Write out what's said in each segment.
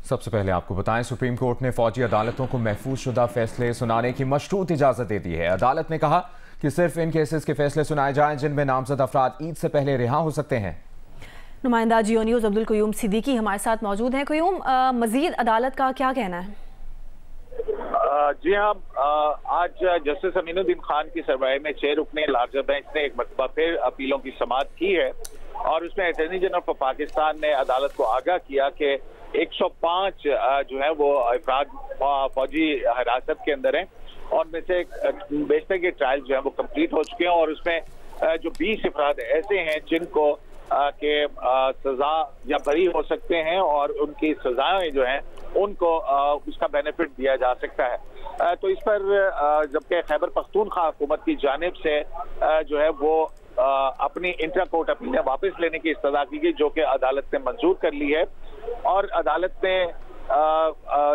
सबसे पहले आपको बताएं, सुप्रीम कोर्ट ने फौजी अदालतों को महफूज शुदा फैसले सुनाने की मशरूत इजाजत दे दी है। अदालत ने कहा कि सिर्फ इन केसेस के फैसले सुनाए जाएं जिनमें नामजद अफराद ईद से पहले रिहा हो सकते हैं। नुमाइंदा जियो न्यूज़ अब्दुल क़य्यूम सिद्दीकी हमारे साथ मौजूद हैं। क़य्यूम, मजीद अदालत का क्या कहना है? जी हाँ, आज जस्टिस अमीनुद्दीन खान की सरबराही में 6 रुकने लार्जर बेंच ने एक मरतबा फिर अपीलों की समाअत की है और उसमें अटॉर्नी जनरल ऑफ पाकिस्तान ने अदालत को आगाह किया कि 105 जो है वो अफराद फौजी हिरासत के अंदर हैं और में से बेशतर के ट्रायल जो है वो कंप्लीट हो चुके हैं और उसमें जो 20 अफराद ऐसे हैं जिनको के सजा या बरी हो सकते हैं और उनकी सजाएं जो हैं उनको उसका बेनिफिट दिया जा सकता है। तो इस पर जबकि खैबर पख्तूनख्वा हुकूमत की जानिब से जो है वो अपनी इंटर कोर्ट अपीलें वापस लेने की इस्तदा की गई, जो कि अदालत ने मंजूर कर ली है और अदालत ने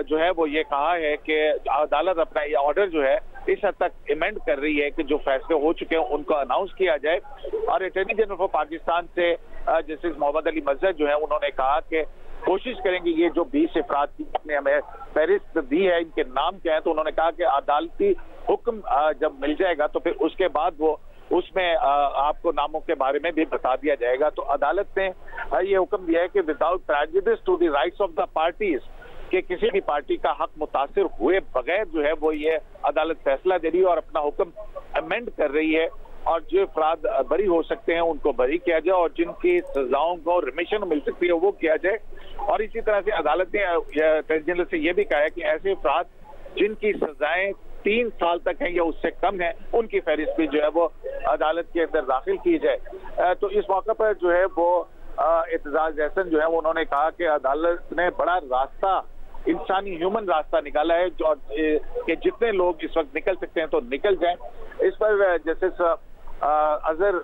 जो है वो ये कहा है कि अदालत अपना ये ऑर्डर जो है इस हद तक इमेंड कर रही है कि जो फैसले हो चुके हैं उनको अनाउंस किया जाए। और अटॉर्नी जनरल ऑफ पाकिस्तान से जस्टिस मोहम्मद अली मजहर जो है उन्होंने कहा कि कोशिश करेंगे ये जो 20 अफराद की आपने हमें फहरिस्त दी है इनके नाम क्या है, तो उन्होंने कहा कि अदालती हुक्म जब मिल जाएगा तो फिर उसके बाद वो उसमें आपको नामों के बारे में भी बता दिया जाएगा। तो अदालत ने ये हुक्म दिया है कि without prejudice to the rights of the parties, कि किसी भी पार्टी का हक मुतासिर हुए बगैर जो है वो ये अदालत फैसला दे रही है और अपना हुक्म अमेंड कर रही है और जो अफराद बरी हो सकते हैं उनको बरी किया जाए और जिनकी सजाओं को रिमिशन मिल सकती है वो किया जाए। और इसी तरह से अदालत ने अटॉर्नी जनरल से ये भी कहा है कि ऐसे अफराद जिनकी सजाएं 3 साल तक हैं या उससे कम है उनकी फहरिस्त भी जो है वो अदालत के अंदर दाखिल की जाए। तो इस मौके पर जो है वो एतजाज एहसन जो है उन्होंने कहा कि अदालत ने बड़ा रास्ता, इंसानी ह्यूमन रास्ता निकाला है जो कि जितने लोग इस वक्त निकल सकते हैं तो निकल जाएं। इस पर जस्टिस अजहर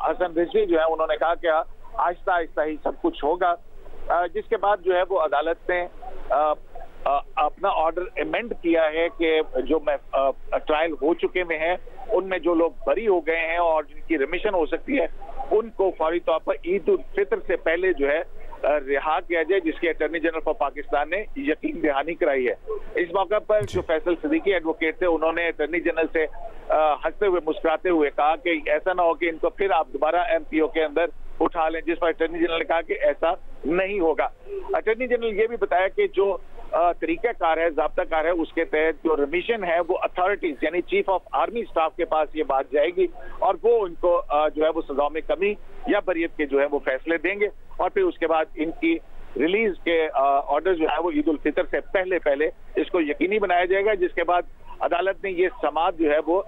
हसन रिजवी जो है उन्होंने कहा कि आहिस्ता आहिस्ता ही सब कुछ होगा, जिसके बाद जो है वो अदालत ने अपना ऑर्डर अमेंड किया है कि जो ट्रायल हो चुके में है उनमें जो लोग बरी हो गए हैं और जिनकी रिमिशन हो सकती है उनको फौरी तौर पर ईद उल फितर से पहले जो है रिहा किया जाए, जिसकी अटॉर्नी जनरल ऑफ पाकिस्तान ने यकीन दहानी कराई है। इस मौके पर जो फैसल सिद्दीकी एडवोकेट थे उन्होंने अटॉर्नी जनरल से हंसते हुए मुस्कुराते हुए कहा कि ऐसा ना हो कि इनको फिर आप दोबारा एमपीओ के अंदर उठा लें, जिस पर अटॉर्नी जनरल ने कहा कि ऐसा नहीं होगा। अटॉर्नी जनरल ये भी बताया कि जो तरीकाकार है, ज़ाब्ताकार है, उसके तहत जो रिमिशन है वो अथॉरिटीज यानी चीफ ऑफ आर्मी स्टाफ के पास ये बात जाएगी और वो उनको जो है वो सजा में कमी या बरियत के जो है वो फैसले देंगे और फिर उसके बाद इनकी रिलीज के ऑर्डर जो है वो ईद उल फितर से पहले इसको यकीनी बनाया जाएगा, जिसके बाद अदालत ने ये समाअत जो है वो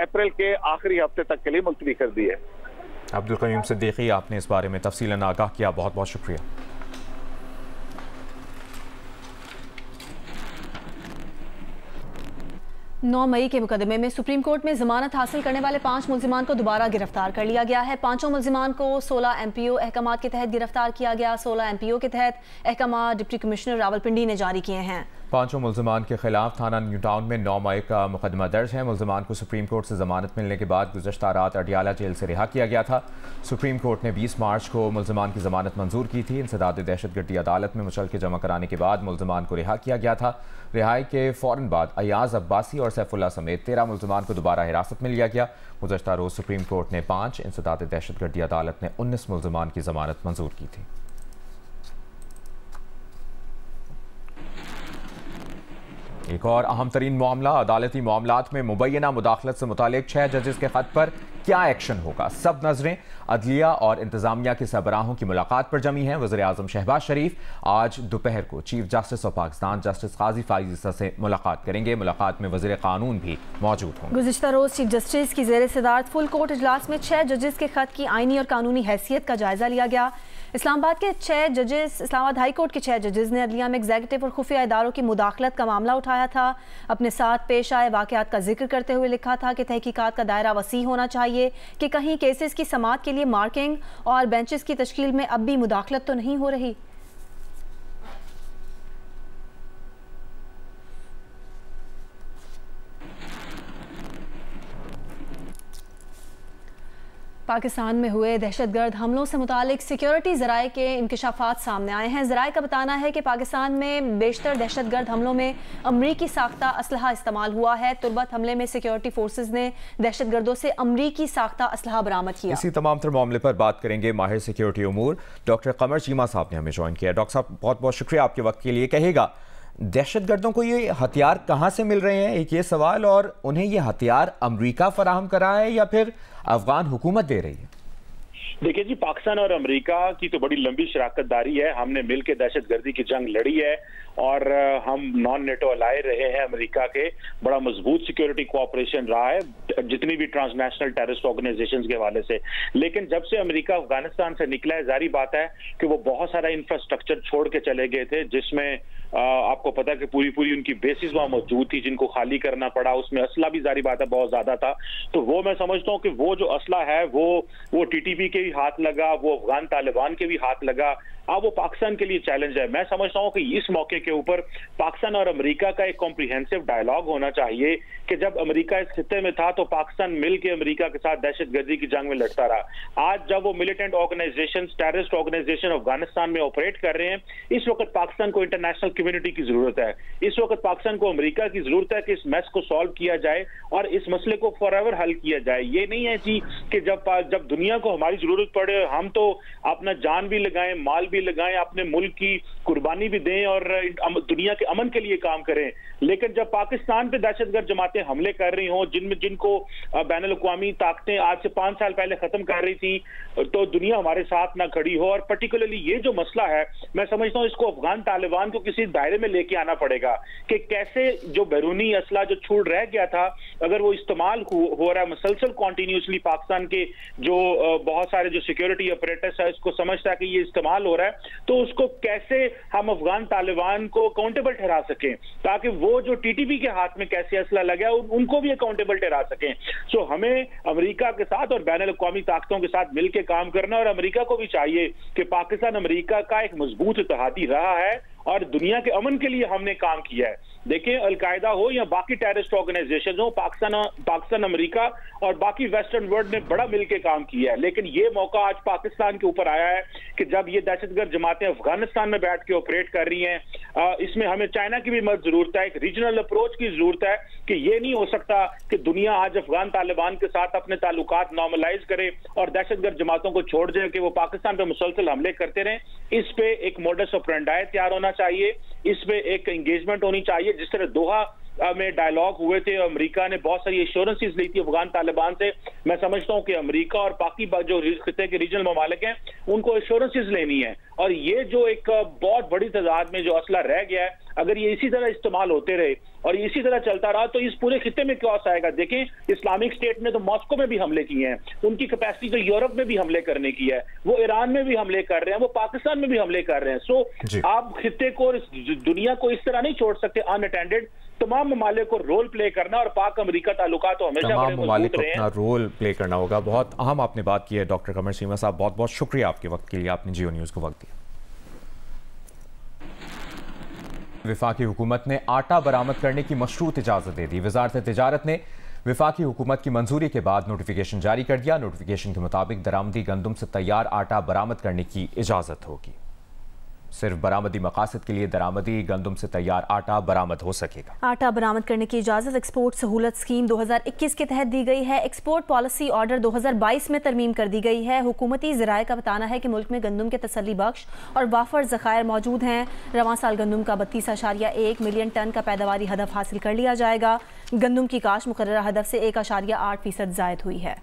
अप्रैल के आखिरी हफ्ते तक के लिए मुलतवी कर दी है। अब्दुल क़य्यूम सिद्दीकी, आपने इस बारे में तफसीलन आगाह किया, बहुत बहुत शुक्रिया। 9 मई के मुकदमे में सुप्रीम कोर्ट में जमानत हासिल करने वाले 5 मुल्जिमान को दोबारा गिरफ्तार कर लिया गया है। 5 मुल्जिमान को 16 MPO अहकाम के तहत गिरफ्तार किया गया। 16 MPO के तहत अहकाम डिप्टी कमिश्नर रावलपिंडी ने जारी किए हैं। 5 मुल्जिमान के खिलाफ थाना न्यू टाउन में 9 मई का मुकदमा दर्ज है। मुल्जिमान को सुप्रीम कोर्ट से जमानत मिलने के बाद गुज़श्ता रात अडियाला जेल से रिहा किया गया था। सुप्रीम कोर्ट ने 20 मार्च को मुल्जिमान की जमानत मंजूर की थी। इंसदाद दहशतगर्दी अदालत में मुचलके जमा कराने के बाद मुल्जिमान को रिहा किया गया था। रिहाई के फ़ौरन बाद अयाज अब्बासी और सैफुल्ला समेत 13 मुल्जिमान को दोबारा हिरासत में लिया गया। गुज़श्ता रोज़ सुप्रीम कोर्ट ने 5, इंसदाद दहशतगर्दी अदालत ने 19 मुल्जिमान की जमानत मंजूर की थी। एक और अहम तरीन मामला, अदालती मामलात में मुबैना मुदाखलत से मुतालिक 6 जजेस के खत पर क्या एक्शन होगा। सब नजरें अदलिया और इंतजामिया के सरबराहों की मुलाकात पर जमी हैं। वज़ीर आज़म शहबाज शरीफ आज दोपहर को chief justice of Pakistan justice Qazi Faez Isa से मुलाकात करेंगे। मुलाकात में वज़ीर कानून भी मौजूद होंगे। गुज़िश्ता रोज़ चीफ जस्टिस की ज़ेर सदारत फुल कोर्ट इजलास में 6 जजेस के खत की आइनी और कानूनी हैसियत का जायजा लिया गया। इस्लामाबाद के 6 जजेस, इस्लामाबाद हाई कोर्ट के 6 जजेस ने अदलिया में एग्जीक्यूटिव और खुफिया इदारों की मुदाखलत का मामला उठाया था। अपने साथ पेश आए वाक़यात का जिक्र करते हुए लिखा था कि तहकीकात का दायरा वसी होना चाहिए कि कहीं केसेस की समाअत के लिए मार्किंग और बेंचेस की तश्कील में अब भी मुदाखलत तो नहीं हो रही। पाकिस्तान में हुए दहशतगर्द हमलों से मुतालिक सिक्योरिटी ज़राए के इंकशाफात सामने आए हैं। ज़राए का बताना है कि पाकिस्तान में बेशतर दहशतगर्द हमलों में अमरीकी साख्ता असलहा इस्तेमाल हुआ है। तुर्बत हमले में सिक्योरिटी फोर्सेज ने दहशतगर्दों से अमरीकी साख्ता असलहा बरामद किया। इसी तमाम तर मामले पर बात करेंगे माहिर सिक्योरिटी उमूर डॉक्टर कमर चीमा साहब ने हमें ज्वाइन किया। डॉक्टर साहब बहुत बहुत शुक्रिया आपके वक्त के लिए। कहेगा दहशतगर्दों को ये हथियार कहाँ से मिल रहे हैं, एक ये सवाल, और उन्हें ये हथियार अमेरिका फराहम करा है या फिर अफगान हुकूमत दे रही है? देखिए जी, पाकिस्तान और अमेरिका की तो बड़ी लंबी शराकतदारी है। हमने मिलकर दहशतगर्दी की जंग लड़ी है और हम नॉन नेटो अलाय रहे हैं अमेरिका के। बड़ा मजबूत सिक्योरिटी कोऑपरेशन रहा है जितनी भी ट्रांसनेशनल टेररिस्ट ऑर्गेनाइजेशंस के हवाले से। लेकिन जब से अमेरिका अफगानिस्तान से निकला है, जारी बात है कि वो बहुत सारा इंफ्रास्ट्रक्चर छोड़ के चले गए थे, जिसमें आपको पता है कि पूरी उनकी बेसिस वहां मौजूद थी जिनको खाली करना पड़ा। उसमें असला भी जारी बात है बहुत ज्यादा था। तो वो मैं समझता हूँ कि वो जो असला है वो टीटीपी के भी हाथ लगा, वो अफगान तालिबान के भी हाथ लगा। अब वो पाकिस्तान के लिए चैलेंज है। मैं समझता हूँ कि इस मौके के ऊपर पाकिस्तान और अमेरिका का एक कॉम्प्रिहेंसिव डायलॉग होना चाहिए कि जब अमेरिका इस खित्ते में था तो पाकिस्तान मिलकर अमेरिका के साथ दहशतगर्दी की जंग में लड़ता रहा। आज जब वो militant organisation, terrorist organisation Afghanistan में ऑपरेट कर रहे हैं, इस वक्त पाकिस्तान को इंटरनेशनल कम्युनिटी की जरूरत है। इस वक्त पाकिस्तान को अमेरिका की जरूरत है कि इस मैस को सॉल्व किया जाए और इस मसले को फॉरएवर हल किया जाए। ये नहीं है जी कि जब दुनिया को हमारी जरूरत पड़े हम तो अपना जान भी लगाएं, माल भी लगाएं, अपने मुल्क की कुर्बानी भी दें और दुनिया के अमन के लिए काम करें। लेकिन जब पाकिस्तान पे दहशतगर्द जमातें हमले कर रही हों जिनको बैनुल अक़वामी ताकतें आज से 5 साल पहले खत्म कर रही थी, तो दुनिया हमारे साथ ना खड़ी हो। और पर्टिकुलरली ये जो मसला है, मैं समझता हूँ इसको अफगान तालिबान को किसी दायरे में लेके आना पड़ेगा कि कैसे जो बैरूनी असला जो छूट रह गया था, अगर वो इस्तेमाल हो रहा है मुसलसल कॉन्टिन्यूसली, पाकिस्तान के जो बहुत सारे जो सिक्योरिटी ऑपरेटर्स है इसको समझता है कि ये इस्तेमाल हो रहा है, तो उसको कैसे हम अफगान तालिबान को अकाउंटेबल ठहरा सकें, ताकि वो जो टीटीपी के हाथ में कैसे असला लगा उनको भी अकाउंटेबल ठहरा सकें। सो हमें अमेरिका के साथ और बैनुल अक़वामी ताकतों के साथ मिलकर काम करना, और अमेरिका को भी चाहिए कि पाकिस्तान अमेरिका का एक मजबूत इत्तेहादी रहा है और दुनिया के अमन के लिए हमने काम किया है। देखिए, अलकायदा हो या बाकी टेररिस्ट ऑर्गेनाइजेशन हो, पाकिस्तान अमेरिका और बाकी वेस्टर्न वर्ल्ड ने बड़ा मिलकर काम किया है। लेकिन ये मौका आज पाकिस्तान के ऊपर आया है कि जब ये दहशतगर्द जमातें अफगानिस्तान में बैठ के ऑपरेट कर रही हैं, इसमें हमें चाइना की भी मदद जरूरत है, एक रीजनल अप्रोच की जरूरत है कि ये नहीं हो सकता कि दुनिया आज अफगान तालिबान के साथ अपने ताल्लुकात नॉर्मलाइज करे और दहशतगर्द जमातों को छोड़ दें कि वो पाकिस्तान पर मुसलसल हमले करते रहें। इस पे एक मोडस ऑपरेंडी तैयार होना चाहिए, इस पे एक एंगेजमेंट होनी चाहिए। जिस तरह दोहा में डायलॉग हुए थे, अमेरिका ने बहुत सारी एश्योरेंसेस ली थी अफगान तालिबान से। मैं समझता हूं कि अमेरिका और बाकी जो खित्ते के रीजनल ममालिक हैं उनको एश्योरेंसेस लेनी है। और ये जो एक बहुत बड़ी तादाद में जो असला रह गया है, अगर ये इसी तरह इस्तेमाल होते रहे और इसी तरह चलता रहा तो इस पूरे खित्ते में क्या आएगा। देखें, इस्लामिक स्टेट ने तो मॉस्को में भी हमले किए हैं, उनकी कैपेसिटी तो यूरोप में भी हमले करने की है, वो ईरान में भी हमले कर रहे हैं, वो पाकिस्तान में भी हमले कर रहे हैं। सो आप खित्ते को, दुनिया को इस तरह नहीं छोड़ सकते अनअटेंडेड। तमाम ममालिक को रोल प्ले करना, और पाक अमेरिका ताल्लुकात तो हमेशा बड़े मजबूत रहे हैं, अपना रोल प्ले करना होगा। बहुत अहम आपने बात की है डॉक्टर कमर चीमा साहब, बहुत बहुत शुक्रिया आपके वक्त के लिए, आपने जियो न्यूज़ को वक्त दिया। वफाकी हुकूमत ने आटा बरामद करने की मशरूत इजाज़त दे दी। वजारत तिजारत ने वफाकी हुकूमत की मंजूरी के बाद नोटिफिकेशन जारी कर दिया। नोटिफिकेशन के मुताबिक दरामदी गंदम से तैयार आटा बरामद करने की इजाज़त होगी। सिर्फ बरामदी मकासद के लिए दरामदी गंदम से तैयार आटा बरामद हो सकेगा। आटा बरामद करने की इजाज़त एक्सपोर्ट सहूलत स्कीम 2021 के तहत दी गई है। एक्सपोर्ट पॉलिसी ऑर्डर 2022 में तरमीम कर दी गई है। हुकूमती ज़राए का बताना है कि मुल्क में गंदम के तसल्ली बख्श और वाफर ज़खायर मौजूद हैं। रवां साल गंदम का 32.1 मिलियन टन का पैदावारी हदफ हासिल कर लिया जाएगा। गंदम की काश मुकर्ररा हदफ से 1.8% ज़ायद हुई है।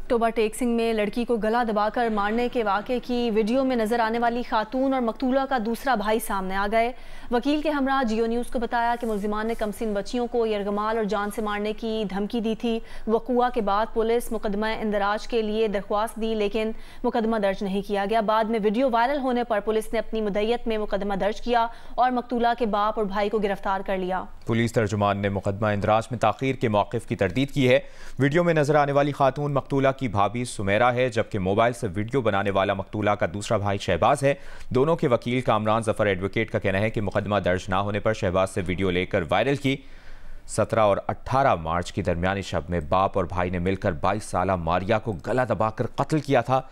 टोबा टेकसिंग में लड़की को गला दबाकर मारने के वाक़े की वीडियो में नजर आने वाली खातून और मकतूला का दूसरा भाई सामने आ गए। वकील के हमरा जियो न्यूज़ को बताया कि मुल्जिमान ने कमसिन बच्चियों को यरगमाल और जान से मारने की धमकी दी थी। वक़ुआ के बाद पुलिस मुकदमा इंदराज के लिए दरख्वास्त दी, लेकिन मुकदमा दर्ज नहीं किया गया। बाद में वीडियो वायरल होने पर पुलिस ने अपनी मुद्दत में मुकदमा दर्ज किया और मकतूला के बाप और भाई को गिरफ्तार कर लिया। पुलिस तर्जुमान ने मुकदमा इंदराज में ताख़ीर के मौक़िफ़ की तरदीद की है। वीडियो में नजर आने वाली खातून मकतूला की भाभी सुमेरा है, जबकि मोबाइल से वीडियो बनाने वाला मकतूला का दूसरा भाई शहबाज है। दोनों के वकील कामरान जफर एडवोकेट का कहना है कि मुकदमा दर्ज ना होने पर शहबाज से वीडियो लेकर वायरल की। 17 और 18 मार्च की दरमियानी शब में बाप और भाई ने मिलकर 22 साला मारिया को गला दबाकर कत्ल किया था।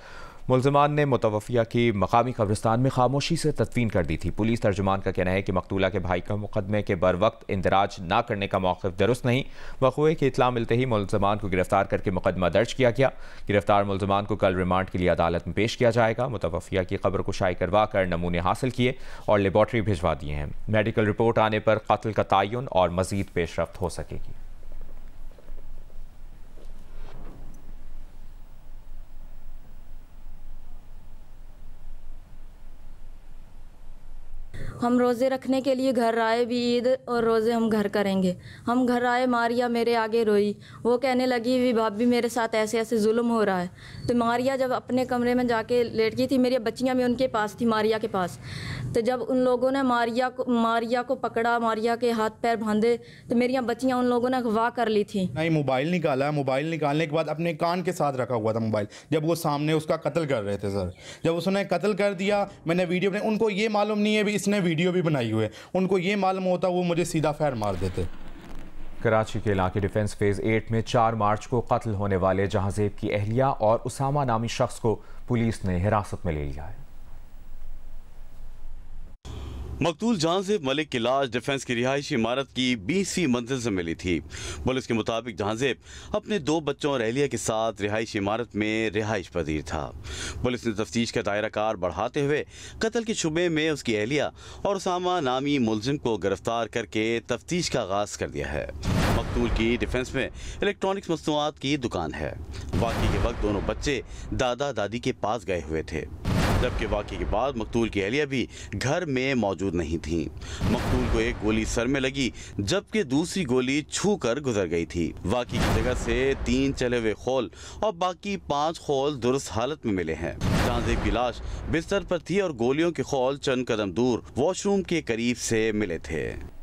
मुल्ज़िमान ने मुतवफ़िया की मकामी कब्रिस्तान में खामोशी से तदफीन कर दी थी। पुलिस तर्जुमान का कहना है कि मकतूला के भाई का मुकदमे के बर वक्त इंदराज ना करने का मौक़िफ़ दुरुस्त नहीं। वक़ूए की इत्ला मिलते ही मुल्ज़िमान को गिरफ्तार करके मुकदमा दर्ज किया गया। गिरफ्तार मुल्ज़िमान को कल रिमांड के लिए अदालत में पेश किया जाएगा। मुतवफ़िया की कब्र कुशाई करवा कर नमूने हासिल किए और लेबॉर्ट्री भिजवा दिए हैं। मेडिकल रिपोर्ट आने पर कत्ल का तयन और मज़ीद पेशरफ्त हो सकेगी। हम रोज़े रखने के लिए घर आए भी, ईद और रोज़े हम घर करेंगे। हम घर आए, मारिया मेरे आगे रोई। वो कहने लगी भी भाभी मेरे साथ ऐसे ऐसे जुल्म हो रहा है। तो मारिया जब अपने कमरे में जाके लेट गई थी, मेरी बच्चियां भी उनके पास थी, मारिया के पास। तो जब उन लोगों ने मारिया को पकड़ा, मारिया के हाथ पैर बांधे, तो मेरी बच्चियां उन लोगों ने अगवा कर ली थी। नहीं, मोबाइल निकाला। मोबाइल निकालने के बाद अपने कान के साथ रखा हुआ था मोबाइल, जब वो सामने उसका कत्ल कर रहे थे सर। जब उसने कत्ल कर दिया, मैंने वीडियो बनाई। उनको ये मालूम नहीं है भी इसने वीडियो भी बनाई हुई है। उनको ये मालूम होता वो मुझे सीधा फायर मार देते। कराची के इलाके डिफेंस फेज़ 8 में 4 मार्च को कत्ल होने वाले जहांजेब की अहलिया और उसामा नामी शख्स को पुलिस ने हिरासत में ले लिया है। मकतूल जहांजेब मलिक की लाश डिफेंस की रिहायशी इमारत की 20वीं मंजिल से मिली थी। पुलिस के मुताबिक जहांजेब अपने 2 बच्चों और अहलिया के साथ रिहायशी इमारत में रिहाइश पजीर था। पुलिस ने तफ्तीश का दायरा कार बढ़ाते हुए कत्ल के शुबे में उसकी अहलिया और उसामा नामी मुलजिम को गिरफ्तार करके तफ्तीश का आगाज कर दिया है। मकतूल की डिफेंस में इलेक्ट्रॉनिक्स मसनूआत की दुकान है। वाक़े के वक्त दोनों बच्चे दादा दादी के पास गए हुए थे, जबकि वाक़े के बाद मकतूल की अहलिया भी घर में मौजूद नहीं थी। मकतूल को एक गोली सर में लगी, जबकि दूसरी गोली छू कर गुजर गई थी। वाक़े की जगह से 3 चले हुए खोल और बाकी 5 खोल दुरुस्त हालत में मिले हैं। जहांजेब की लाश बिस्तर पर थी और गोलियों के खोल चंद कदम दूर वॉशरूम के करीब से मिले थे।